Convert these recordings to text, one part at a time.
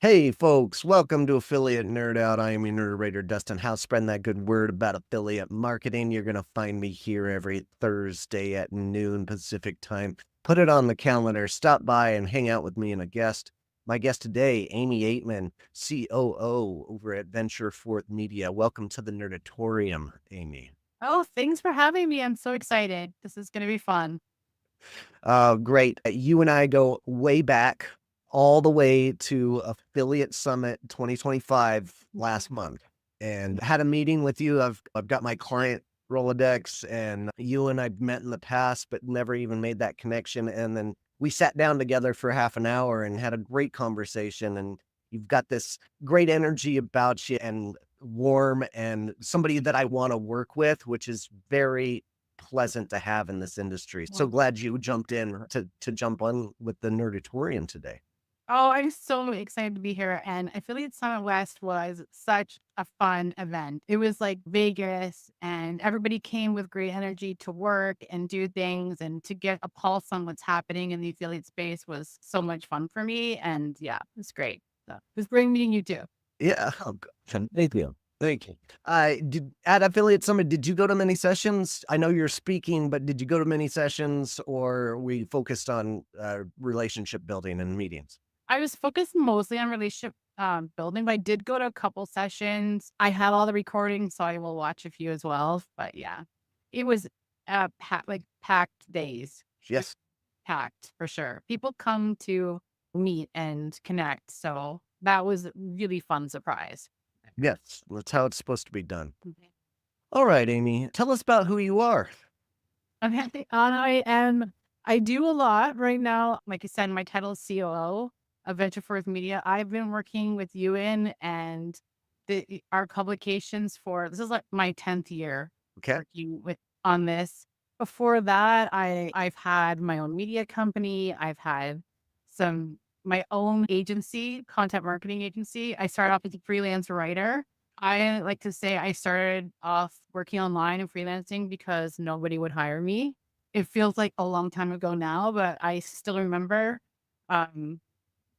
Hey folks, welcome to Affiliate Nerd Out. I am your narrator, Dustin House, spreading that good word about affiliate marketing. You're going to find me here every Thursday at noon Pacific time. Put it on the calendar. Stop by and hang out with me and a guest. My guest today, Amy Aitman, COO over at Venture Forth Media. Welcome to the Nerdatorium, Amy. Oh, thanks for having me. I'm so excited. This is going to be fun. Great. You and I go way back, all the way to Affiliate Summit 2025 last month, and had a meeting with you. I've got my client Rolodex, and you and I've met in the past, but never even made that connection. And then we sat down together for half an hour and had a great conversation. And you've got this great energy about you and warm and somebody that I want to work with, which is very pleasant to have in this industry. So Wow. glad you jumped in to jump on with the Nerdatorium today. Oh, I'm so excited to be here. And Affiliate Summit West was such a fun event. It was like Vegas, and everybody came with great energy to work and do things, and to get a pulse on what's happening in the affiliate space was so much fun for me. And yeah, it was great. So it was great meeting you too. Yeah. Oh, thank you. Thank you. Did at Affiliate Summit, did you go to many sessions? I know you're speaking, but did you go to many sessions or we focused on relationship building and meetings? I was focused mostly on relationship building, but I did go to a couple sessions. I have all the recordings, so I will watch a few as well. But yeah, it was like packed days, Yes. packed for sure. People come to meet and connect, so that was a really fun surprise. Yes. That's how it's supposed to be done. Okay. All right, Amy, tell us about who you are. Okay, I do a lot right now. Like I said, my title is COO of Venture Forth Media. I've been working with UN and our publications for this is like my 10th year Okay. working with on this. Before that, I've had my own media company. I've had some my own agency, content marketing agency. I started off as a freelance writer. I like to say I started off working online and freelancing because nobody would hire me. It feels like a long time ago now, but I still remember um,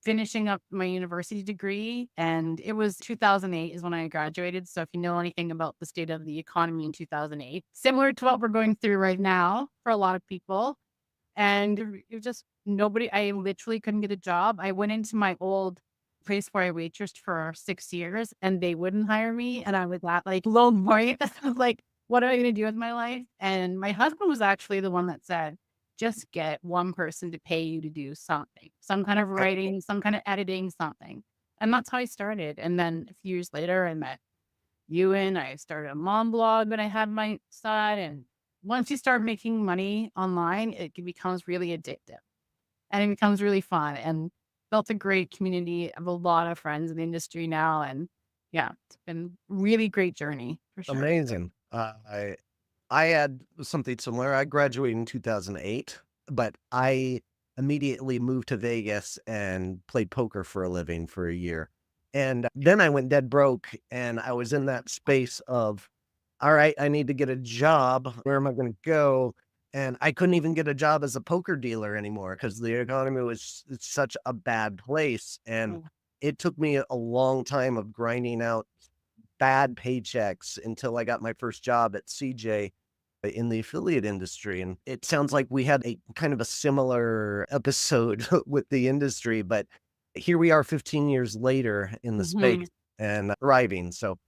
finishing up my university degree, and it was 2008 is when I graduated. So if you know anything about the state of the economy in 2008, similar to what we're going through right now for a lot of people, and it was just nobody. I literally couldn't get a job. I went into my old place where I waitressed for 6 years, and they wouldn't hire me, and I was at like low point. I was like, what am I going to do with my life? And my husband was actually the one that said, just get one person to pay you to do something, some kind of writing, some kind of editing, something. And that's how I started. And then a few years later, I met Ewan. I started a mom blog when I had my son. And once you start making money online, becomes really addictive and it becomes really fun. And built a great community of a lot of friends in the industry now. And yeah, it's been really great journey for sure. Amazing. I had something similar. I graduated in 2008, but I immediately moved to Vegas and played poker for a living for a year. And then I went dead broke and I was in that space of, all right, I need to get a job. Where am I going to go? And I couldn't even get a job as a poker dealer anymore because the economy was it's such a bad place. And Mm. it took me a long time of grinding out bad paychecks until I got my first job at CJ in the affiliate industry. And it sounds like we had a kind of a similar episode with the industry, but here we are 15 years later in the space Mhm. and thriving. So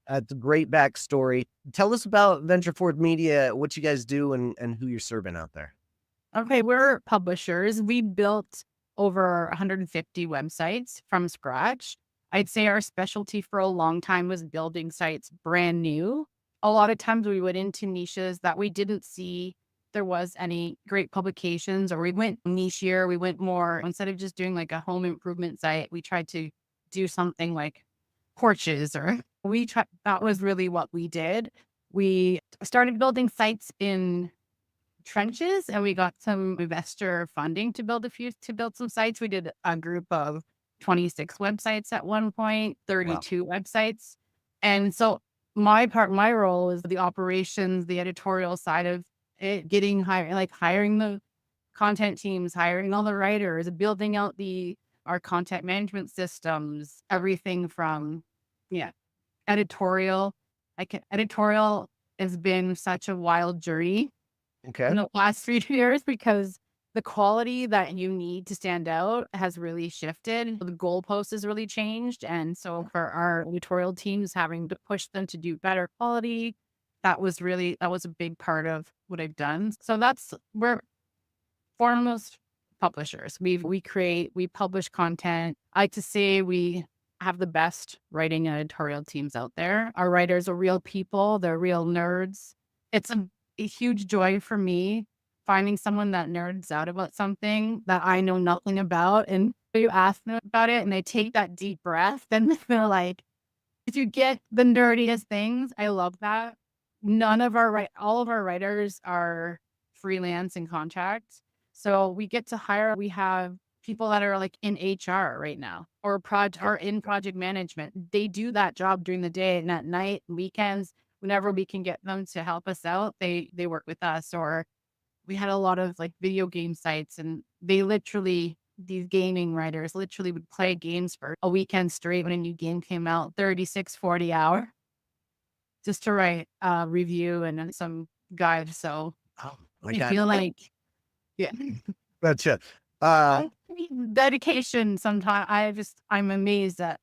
it's a great backstory. Tell us about Venture Forward Media, what you guys do and who you're serving out there. Okay, we're publishers. We built over 150 websites from scratch. I'd say our specialty for a long time was building sites brand new. A lot of times we went into niches that we didn't see there was any great publications, or we went nichier. We went more, instead of just doing like a home improvement site, we tried to do something like porches, or we tried, that was really what we did. We started building sites in trenches, and we got some investor funding to build some sites. We did a group of 26 websites at one point, Wow. 32 websites. And so my role is the operations, the editorial side of it, getting hiring the content teams, hiring all the writers, building out the our content management systems, everything from, yeah, editorial. Editorial has been such a wild journey Okay. in the last 3 years because the quality that you need to stand out has really shifted. The goalpost has really changed. And so for our editorial teams having to push them to do better quality, that was a big part of what I've done. So we're foremost publishers. We publish content. I like to say we have the best writing and editorial teams out there. Our writers are real people, they're real nerds. It's a huge joy for me finding someone that nerds out about something that I know nothing about. And you ask them about it and they take that deep breath, then they're like, if you get the nerdiest things, I love that. All of our writers are freelance and contracts. So we have people that are like in HR right now or in project management. They do that job during the day and at night, weekends, whenever we can get them to help us out, they work with us. Or we had a lot of like video game sites and these gaming writers literally would play games for a weekend straight when a new game came out, 36, 40 hour just to write a review and then some guide. So Oh my I God. feel like, yeah, Gotcha. Uh, dedication. Sometimes I'm amazed at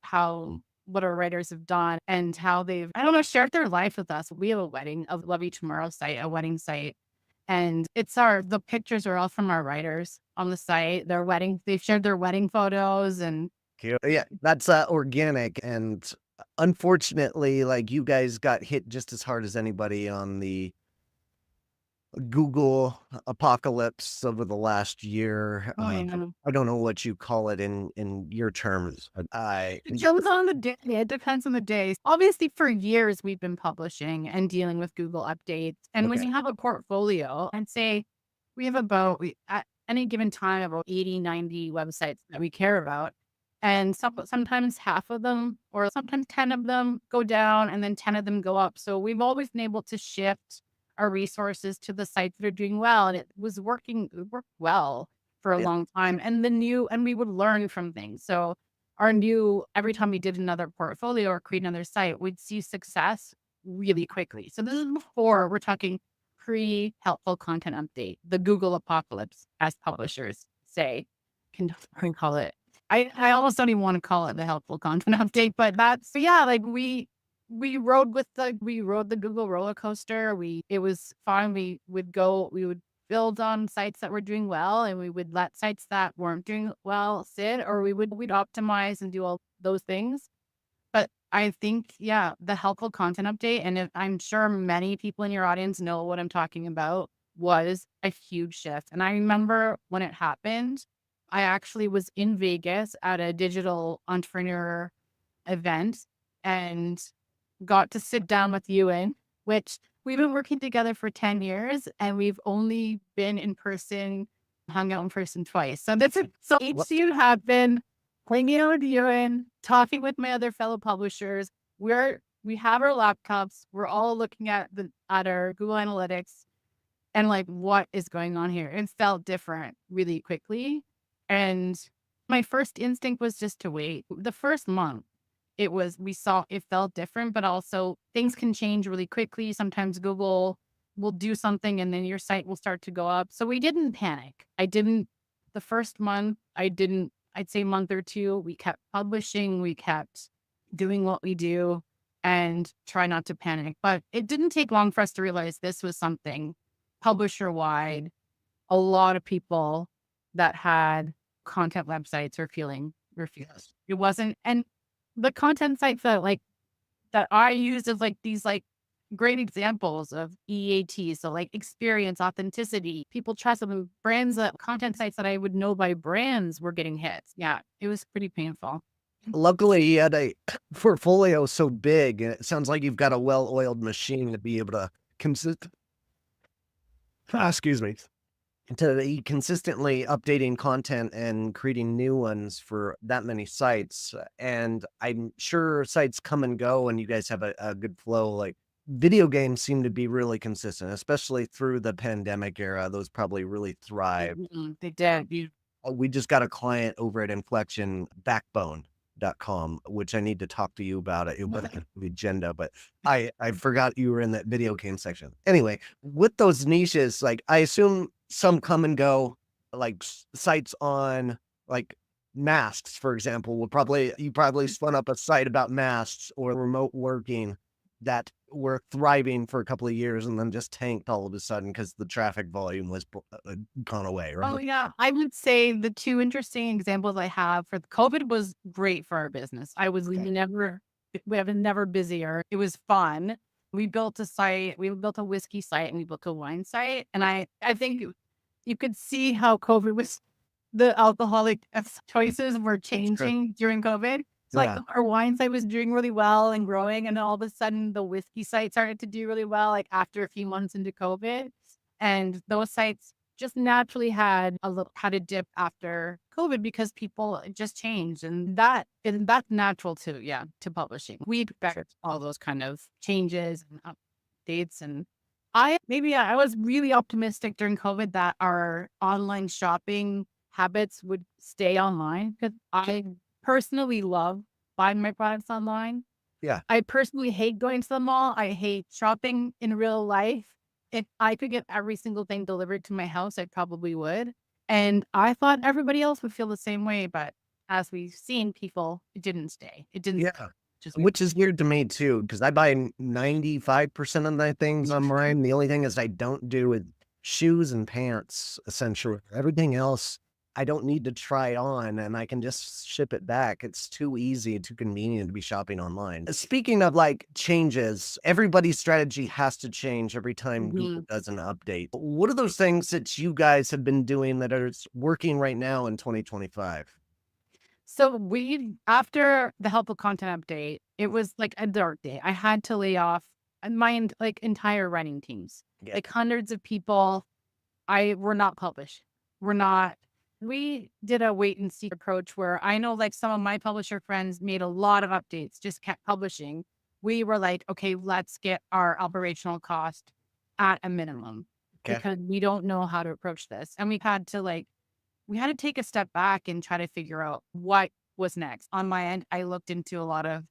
what our writers have done and how I don't know, shared their life with us. We have a Love You Tomorrow site, a wedding site. And the pictures are all from our writers on the site. They've shared their wedding photos and cute. Yeah, that's organic. And unfortunately, like you guys got hit just as hard as anybody on the Google apocalypse over the last year. I know. I don't know what you call it in your terms. It depends on the day. It depends on the days. Obviously, for years, we've been publishing and dealing with Google updates. And when Okay. you have a portfolio, I'd say at any given time, about 80, 90 websites that we care about. And sometimes half of them, or sometimes 10 of them go down and then 10 of them go up. So we've always been able to shift our resources to the sites that are doing well. And it worked well for a Yeah. long time. And we would learn from things. So every time we did another portfolio or create another site, we'd see success really quickly. So this is before we're talking pre-helpful content update, the Google apocalypse, as publishers say, can call it. I almost don't even want to call it the helpful content update, but like we rode the Google roller coaster. It was fun. We would build on sites that were doing well and we would let sites that weren't doing well sit, or we'd optimize and do all those things. But I think, yeah, the helpful content update, and I'm sure many people in your audience know what I'm talking about, was a huge shift. And I remember when it happened, I actually was in Vegas at a digital entrepreneur event and got to sit down with Ewan, which we've been working together for 10 years and we've only been hung out in person twice. So HCU have been hanging out with Ewan, talking with my other fellow publishers. We have our laptops. We're all looking at our Google Analytics and like, what is going on here? It felt different really quickly. And my first instinct was just to wait. The first month, we saw it felt different, but also things can change really quickly. Sometimes Google will do something and then your site will start to go up. So we didn't panic. The first month, I'd say month or two, we kept publishing, we kept doing what we do and try not to panic. But it didn't take long for us to realize this was something publisher wide. A lot of people that had content websites were feeling it wasn't. And the content sites that I used as like these like great examples of EAT. So like experience, authenticity, people trust them, content sites that I would know by brands were getting hits. Yeah, it was pretty painful. Luckily, you had a portfolio so big, and it sounds like you've got a well-oiled machine to be able to excuse me, to be consistently updating content and creating new ones for that many sites. And I'm sure sites come and go, and you guys have a good flow. Like video games seem to be really consistent, especially through the pandemic era. Those probably really thrive. They did. We just got a client over at inflectionbackbone.com, which I need to talk to you about it. It was the agenda, but I forgot you were in that video game section. Anyway, with those niches, like I assume some come and go, like sites on like masks, for example, you probably spun up a site about masks or remote working that were thriving for a couple of years and then just tanked all of a sudden because the traffic volume was gone away, Oh, right? yeah. I would say the two interesting examples I have for COVID was great for our business. I was Okay. we have never busier. It was fun. We built a site, we built a whiskey site and we built a wine site. And I think you could see how COVID was the alcoholic choices were Sure. changing during COVID. So like Yeah. our wine site was doing really well and growing, and all of a sudden the whiskey site started to do really well, like after a few months into COVID. And those sites just naturally had a dip after COVID because people just changed, and that's natural too, yeah, to publishing. We expect all those kind of changes and updates, and I was really optimistic during COVID that our online shopping habits would stay online because I personally love buying my products online. Yeah. I personally hate going to the mall. I hate shopping in real life. If I could get every single thing delivered to my house, I probably would. And I thought everybody else would feel the same way, but as we've seen, it didn't stay. It didn't Yeah. just Which is weird to me too, because I buy 95% of my things online. The only thing is I don't do is shoes and pants, essentially. Everything else, I don't need to try on and I can just ship it back. It's too easy, too convenient to be shopping online. Speaking of like changes, everybody's strategy has to change every time Google Mhm. does an update. What are those things that you guys have been doing that are working right now in 2025? So we after the helpful content update, it was like a dark day. I had to lay off like entire writing teams, Yeah. like hundreds of people. I were not published. We're not. We did a wait and see approach where I know like some of my publisher friends made a lot of updates, just kept publishing. We were like, okay, let's get our operational cost at a minimum Okay. because we don't know how to approach this. And we had to take a step back and try to figure out what was next. On my end, I looked into a lot of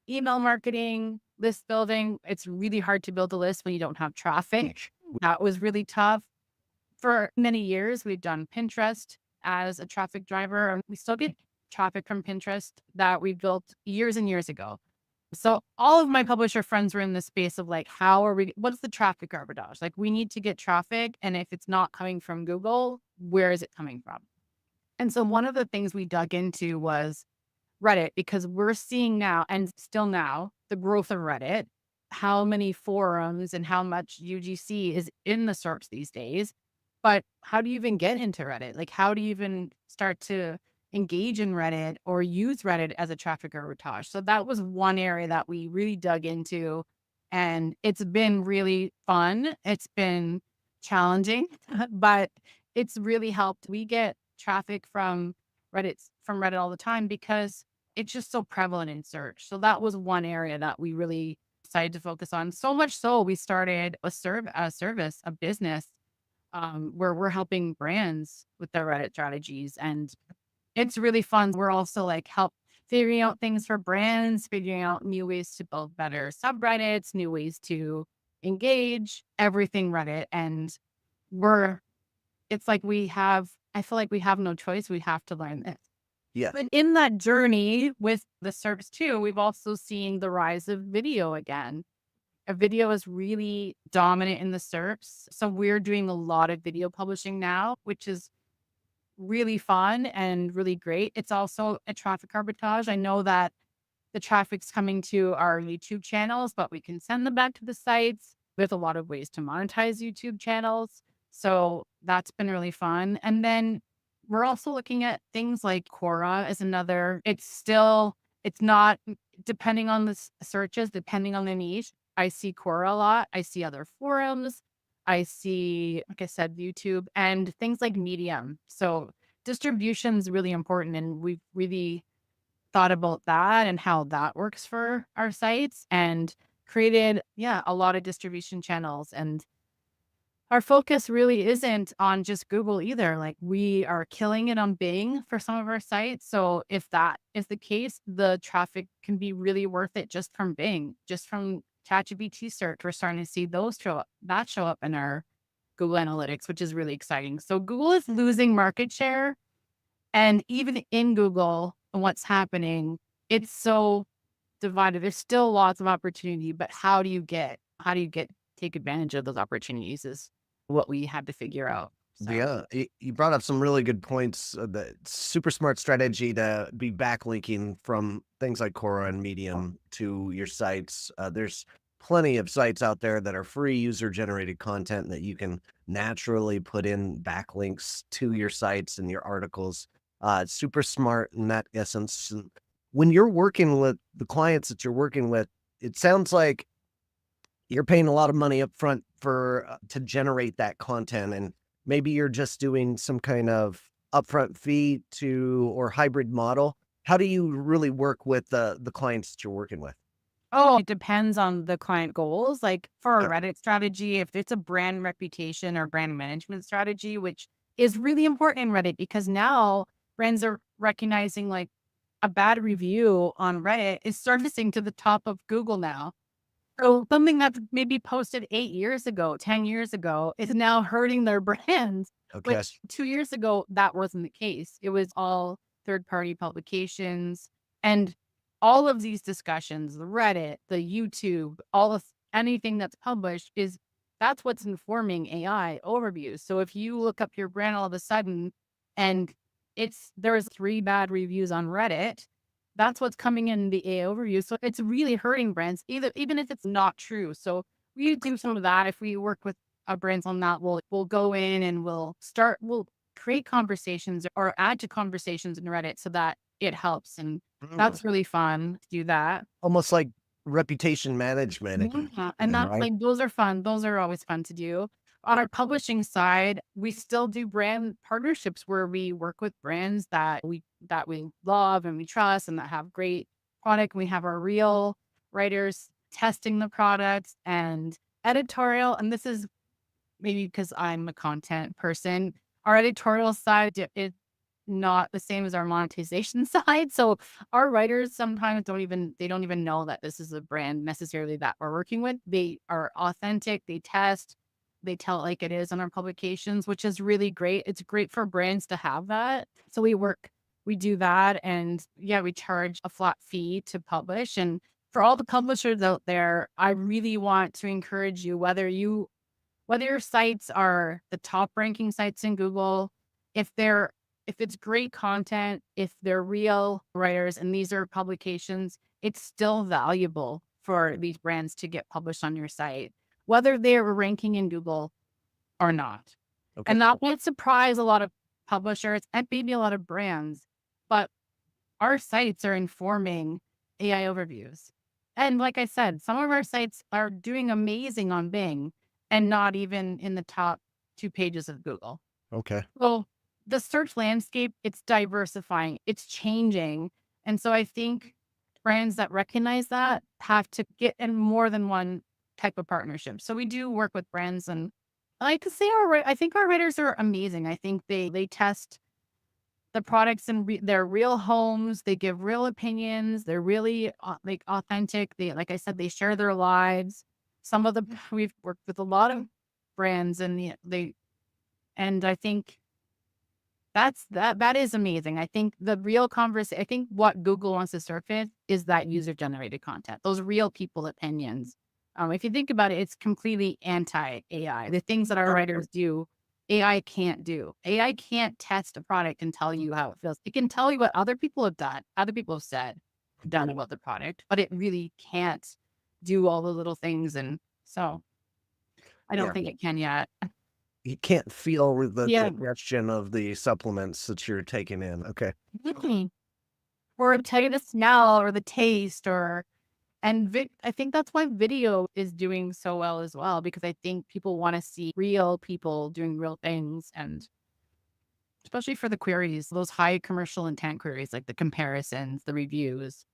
email marketing, list building. It's really hard to build a list when you don't have traffic. That was really tough. For many years, we've done Pinterest as a traffic driver, and we still get traffic from Pinterest that we built years and years ago. So all of my publisher friends were in the space of like, what's the traffic arbitrage? Like we need to get traffic. And if it's not coming from Google, where is it coming from? And so one of the things we dug into was Reddit, because we're seeing now and still now the growth of Reddit, how many forums and how much UGC is in the search these days. But how do you even get into Reddit? Like, how do you even start to engage in Reddit or use Reddit as a traffic arbitrage? So that was one area that we really dug into. And it's been really fun. It's been challenging, but it's really helped. We get traffic from Reddit all the time because it's just so prevalent in search. So that was one area that we really decided to focus on. So much so we started a service, a business where we're helping brands with their Reddit strategies. And it's really fun. We're also like help figuring out things for brands, figuring out new ways to build better subreddits, new ways to engage, everything Reddit. And we're it's like I feel like we have no choice. We have to learn this. Yeah. But in that journey with the service too, we've also seen the rise of video again. A video is really dominant in the SERPs. So we're doing a lot of video publishing now, which is really fun and really great. It's also a traffic arbitrage. I know that the traffic's coming to our YouTube channels, but we can send them back to the sites. There's a lot of ways to monetize YouTube channels. So that's been really fun. And then we're also looking at things like Quora as another. It's not depending on the searches, depending on the niche. I see Quora a lot. I see other forums. I see, like I said, YouTube and things like Medium. So distribution is really important. And we've really thought about that and how that works for our sites and created, yeah, a lot of distribution channels. And our focus really isn't on just Google either. Like we are killing it on Bing for some of our sites. So if that is the case, the traffic can be really worth it just from Bing, just from ChatGPT search. We're starting to see those show up in our Google Analytics, which is really exciting. So Google is losing market share. And even in Google, what's happening, it's so divided. There's still lots of opportunity, but how do you get take advantage of those opportunities is what we had to figure out. So Yeah, you brought up some really good points. The super smart strategy to be backlinking from things like Quora and Medium to your sites. There's plenty of sites out there that are free user generated content that you can naturally put in backlinks to your sites and your articles. It's super smart in that essence. And when you're working with the clients that you're working with, it sounds like you're paying a lot of money up front for to generate that content, and maybe you're just doing some kind of upfront fee to or hybrid model. How do you really work with the clients that you're working with? it depends on the client goals. Like for a Reddit strategy, if it's a brand reputation or brand management strategy, which is really important in Reddit because now brands are recognizing like a bad review on Reddit is surfacing to the top of Google now. So something that's maybe posted 8 years ago, 10 years ago is now hurting their brands, Okay. which 2 years ago, that wasn't the case. It was all third party publications and all of these discussions, the Reddit, the YouTube, all of anything that's published is that's what's informing AI overviews. So if you look up your brand all of a sudden and there's 3 bad reviews on Reddit, that's what's coming in the A overview. So it's really hurting brands, even if it's not true. So we do some of that. If we work with brands on that, we'll go in and we'll create conversations or add to conversations in Reddit so that it helps. And Mm. that's really fun to do that. Almost like reputation management, Yeah, and that's right? like those are fun. Those are always fun to do. On our publishing side, we still do brand partnerships where we work with brands that we love and we trust and that have great product. We have our real writers testing the products and editorial. And this is maybe because I'm a content person. Our editorial side is not the same as our monetization side. So our writers sometimes don't even know that this is a brand necessarily that we're working with. They are authentic, they test, they tell it like it is on our publications, which is really great. It's great for brands to have that. So we do that and yeah, we charge a flat fee to publish. And for all the publishers out there, I really want to encourage you, whether your sites are the top ranking sites in Google, if they're if it's great content, if they're real writers and these are publications, it's still valuable for these brands to get published on your site, whether they're ranking in Google or not. Okay. And that might surprise a lot of publishers and maybe a lot of brands, but our sites are informing AI overviews. And like I said, some of our sites are doing amazing on Bing and not even in the top 2 pages of Google. Okay. So the search landscape, it's diversifying, it's changing. And so I think brands that recognize that have to get in more than one type of partnership. So we do work with brands and I like to say I think our writers are amazing. I think they test the products in their real homes. They give real opinions. They're really like authentic. They, like I said, they share their lives. Some of the we've worked with a lot of brands, and and I think that is amazing. I think the real conversation. I think what Google wants to surface is that user generated content, those real people opinions. If you think about it, it's completely anti AI. The things that our writers do AI can't do. AI can't test a product and tell you how it feels. It can tell you what other people have done, other people have said, done about the product, but it really can't do all the little things. And so I don't Yeah. think it can yet. You can't feel the Yeah. digestion of the supplements that you're taking in. Okay. Mhm. Or tell you the smell or the taste I think that's why video is doing so well as well, because I think people want to see real people doing real things and especially for the queries, those high commercial intent queries, like the comparisons, the reviews.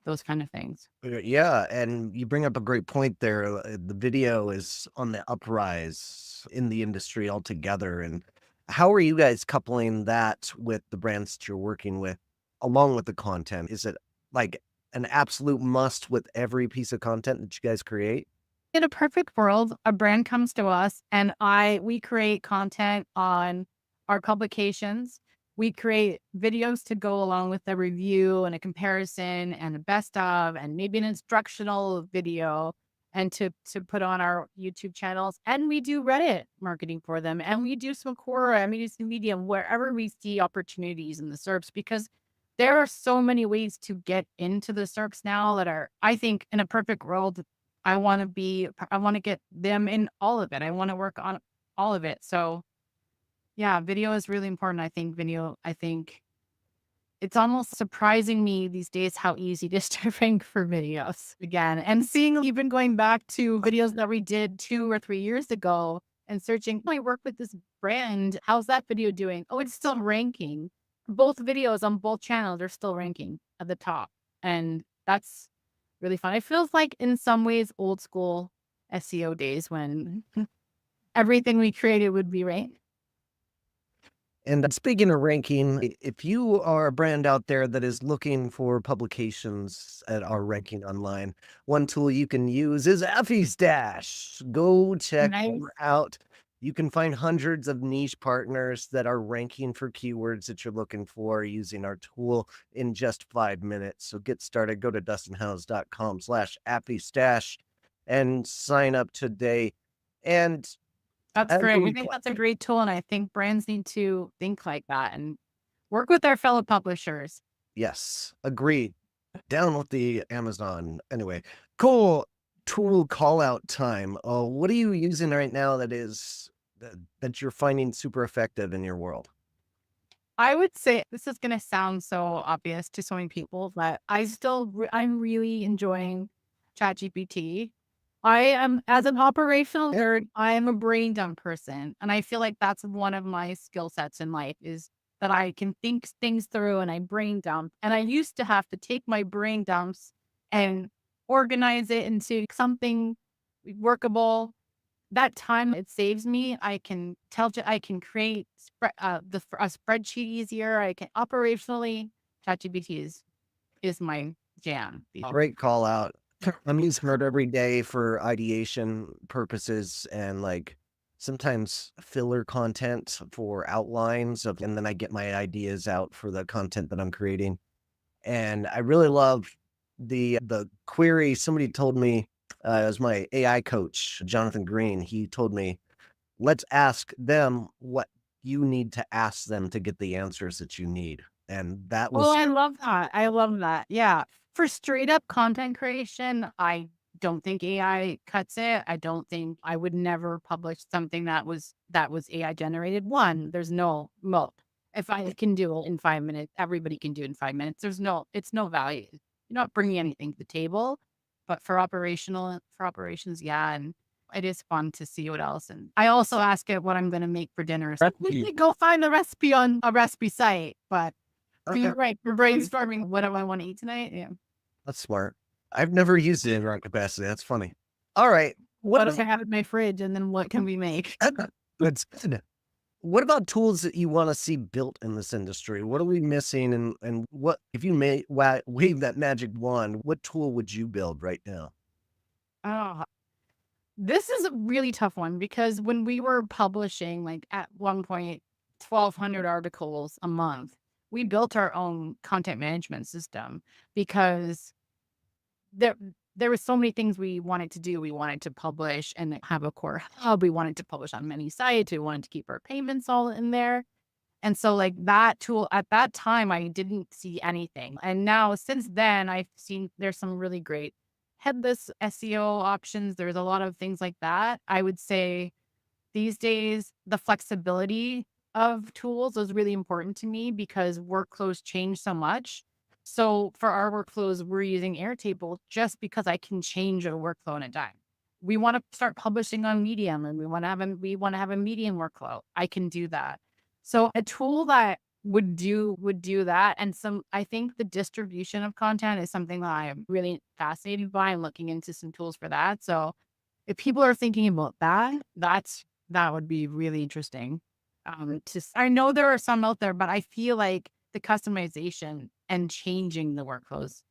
those kind of things. Yeah, and you bring up a great point there. The video is on the uprise in the industry altogether. And how are you guys coupling that with the brands that you're working with, along with the content? Is it like an absolute must with every piece of content that you guys create? In a perfect world, a brand comes to us and we create content on our publications. We create videos to go along with the review and a comparison and a best of and maybe an instructional video and to put on our YouTube channels. And we do Reddit marketing for them. And we do some Quora and we do some Medium wherever we see opportunities in the SERPs because there are so many ways to get into the SERPs now that are, I think, in a perfect world, I want to get them in all of it. I want to work on all of it. So yeah, video is really important. I think it's almost surprising me these days how easy it is to rank for videos again. And seeing even going back to videos that we did 2 or 3 years ago and searching, "Oh, I work with this brand. How's that video doing? Oh, it's still ranking. Both videos on both channels are still ranking at the top. And that's really fun. It feels like in some ways old school SEO days when everything we created would be ranked. And speaking of ranking, if you are a brand out there that is looking for publications that are ranking online, one tool you can use is AffyStash. Go check Nice. them out. You can find hundreds of niche partners that are ranking for keywords that you're looking for using our tool in just 5 minutes. So get started. Go to dustinhouse.com/AffyStash and sign up today. And That's as great. I we think that's a great tool. And I think brands need to think like that and work with their fellow publishers. Yes, agreed. Down with the Amazon. Anyway, cool tool call out time. What are you using right now that you're finding super effective in your world? I would say this is going to sound so obvious to so many people, but I'm really enjoying ChatGPT. I am, as an operational nerd, I am a brain dump person. And I feel like that's one of my skill sets in life is that I can think things through and I brain dump. And I used to have to take my brain dumps and organize it into something workable. That time it saves me. I can create a spreadsheet easier. I can operationally, ChatGPT is my jam. Great call out. I'm using it every day for ideation purposes and like sometimes filler content for outlines of, and then I get my ideas out for the content that I'm creating. And I really love the query. Somebody told me, it was my AI coach, Jonathan Green. He told me, let's ask them what you need to ask them to get the answers that you need. And that Oh, was I love that. I love that. Yeah. For straight up content creation, I don't think AI cuts it. I don't think I would never publish something that was AI generated. One, there's no well, if I can do it in 5 minutes, everybody can do it in 5 minutes. It's no value. You're not bringing anything to the table. But for operations, yeah, and it is fun to see what else. And I also ask it what I'm going to make for dinner. So we could go find the recipe on a recipe site, but okay. you're right. We're brainstorming what do I want to eat tonight? Yeah. That's smart. I've never used it in rock capacity. That's funny. All right. What if I have it in my fridge and then what can we make? That's good. What about tools that you want to see built in this industry? What are we missing? And what, if you may wave that magic wand, what tool would you build right now? Oh, this is a really tough one because when we were publishing, like at one point, 1,200 articles a month, we built our own content management system because there there was so many things we wanted to do. We wanted to publish and have a core hub. We wanted to publish on many sites. We wanted to keep our payments all in there. And so like that tool at that time, I didn't see anything. And now since then, I've seen there's some really great headless SEO options. There's a lot of things like that. I would say these days, the flexibility of tools is really important to me because workflows change so much. So for our workflows, we're using Airtable just because I can change a workflow in a dime. We want to start publishing on Medium and we want to have a Medium workflow. I can do that. So a tool that would do that. And I think the distribution of content is something that I am really fascinated by and looking into some tools for that. So if people are thinking about that, that would be really interesting. I know there are some out there, but I feel like the customization and changing the workflows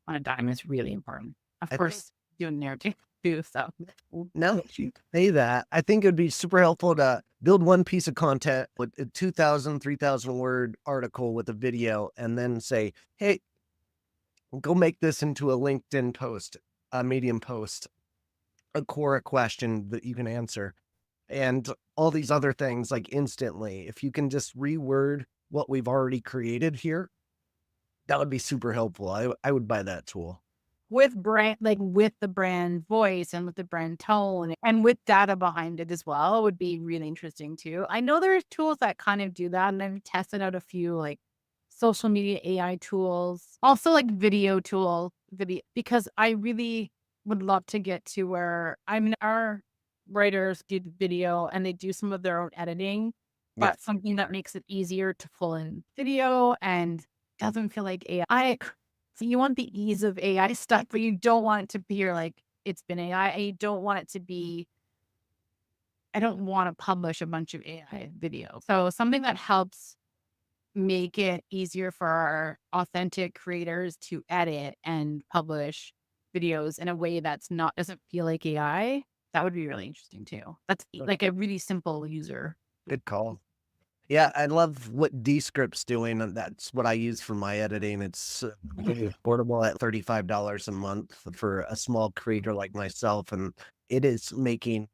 on a dime is really important. Of I think course, doing narrative too. So now that you say that, I think it would be super helpful to build one piece of content with a 2,000, 3,000 word article with a video and then say, hey, go make this into a LinkedIn post, a Medium post, a Quora question that you can answer, and all these other things like instantly. If you can just reword what we've already created here, that would be super helpful. I would buy that tool. with brand, like with the brand voice and with the brand tone and with data behind it as well, would be really interesting too. I know there's tools that kind of do that, and I've tested out a few like social media AI tools, also like video, because I really would love to get to where our writers do the video and they do some of their own editing, Yeah. but something that makes it easier to pull in video and doesn't feel like AI. So you want the ease of AI stuff, but you don't want it to be like it's been AI. And you don't want it to be, I don't want to publish a bunch of AI video. So something that helps make it easier for our authentic creators to edit and publish videos in a way that's not doesn't feel like AI. That would be really interesting too. That's like a really simple user. Good call. Yeah, I love what Descript's doing, and that's what I use for my editing. It's affordable at $35 a month for a small creator like myself, and it is making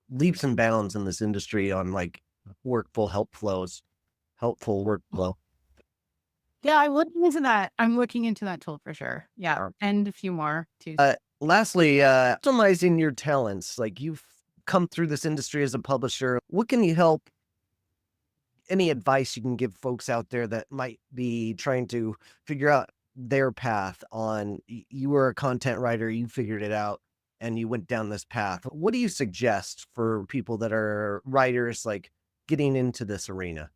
leaps and bounds in this industry on like helpful workflow. Yeah, I would listen to that. I'm looking into that tool for sure. Yeah, and a few more too. Lastly, optimizing your talents. Like you've come through this industry as a publisher. What can you help? Any advice you can give folks out there that might be trying to figure out their path on you were a content writer, you figured it out and you went down this path. What do you suggest for people that are writers like getting into this arena?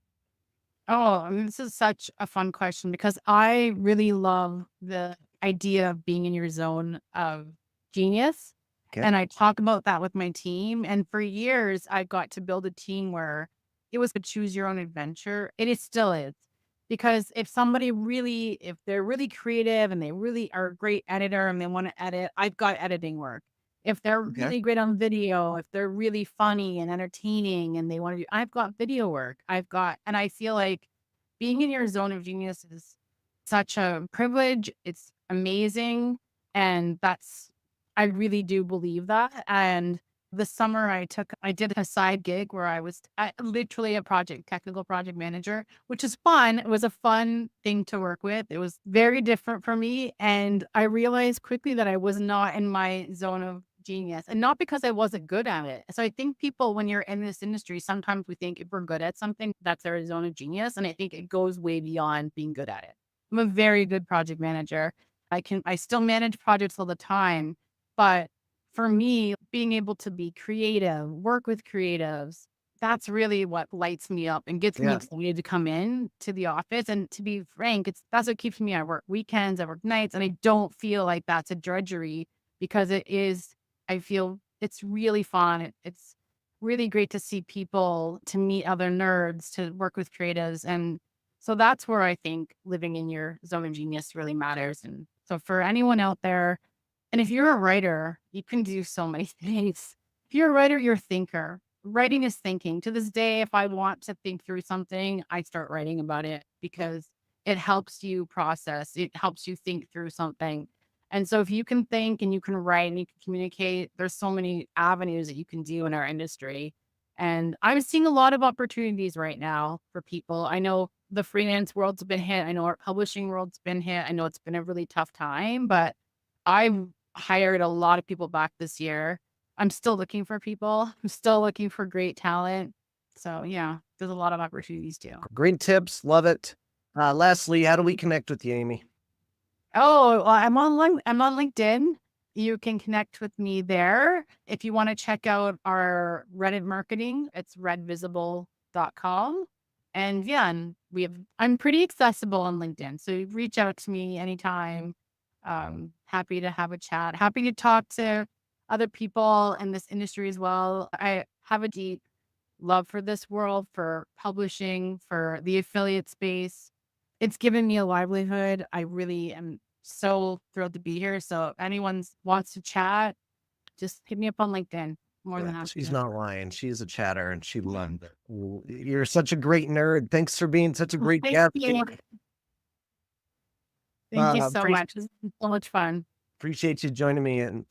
Oh, I mean, this is such a fun question because I really love the idea of being in your zone of genius. Okay. And I talk about that with my team. And for years, I got to build a team where it was a choose your own adventure. It still is. Because if they're really creative and they really are a great editor and they want to edit, I've got editing work. If they're Okay. really great on video, if they're really funny and entertaining and they want to do, I've got video work. And I feel like being in your zone of genius is such a privilege. It's amazing. And I really do believe that. And this summer I did a side gig where I was literally a technical project manager, which is fun. It was a fun thing to work with. It was very different for me. And I realized quickly that I was not in my zone of genius, and not because I wasn't good at it. So I think people, when you're in this industry, sometimes we think if we're good at something, that's our zone of genius. And I think it goes way beyond being good at it. I'm a very good project manager. I still manage projects all the time, but for me, being able to be creative, work with creatives, that's really what lights me up and gets me Yeah. excited to come in to the office. And to be frank, that's what keeps me. I work weekends, I work nights, and I don't feel like that's a drudgery because I feel it's really fun. It's really great to see people, to meet other nerds, to work with creatives. And so that's where I think living in your zone of genius really matters. And so for anyone out there, and if you're a writer, you can do so many things. If you're a writer, you're a thinker. Writing is thinking. To this day, if I want to think through something, I start writing about it because it helps you process, it helps you think through something. And so if you can think and you can write and you can communicate, there's so many avenues that you can do in our industry. And I'm seeing a lot of opportunities right now for people. I know the freelance world's been hit. I know our publishing world's been hit. I know it's been a really tough time, but I've hired a lot of people back this year. I'm still looking for people. I'm still looking for great talent. So yeah, there's a lot of opportunities too. Great tips. Love it. Lastly, how do we connect with you, Amy? Oh, well, I'm on LinkedIn. You can connect with me there. If you want to check out our Reddit marketing, it's redvisible.com. And yeah, and I'm pretty accessible on LinkedIn. So reach out to me anytime. Happy to have a chat. Happy to talk to other people in this industry as well. I have a deep love for this world, for publishing, for the affiliate space. It's given me a livelihood. I really am so thrilled to be here. So if anyone wants to chat, just hit me up on LinkedIn. More than happy She's to. not lying. She's a chatter and she loved it. You're such a great nerd. Thanks for being such a great Thank guest. you. Thank you so Appreciate much. It's been so much fun. you joining me. And for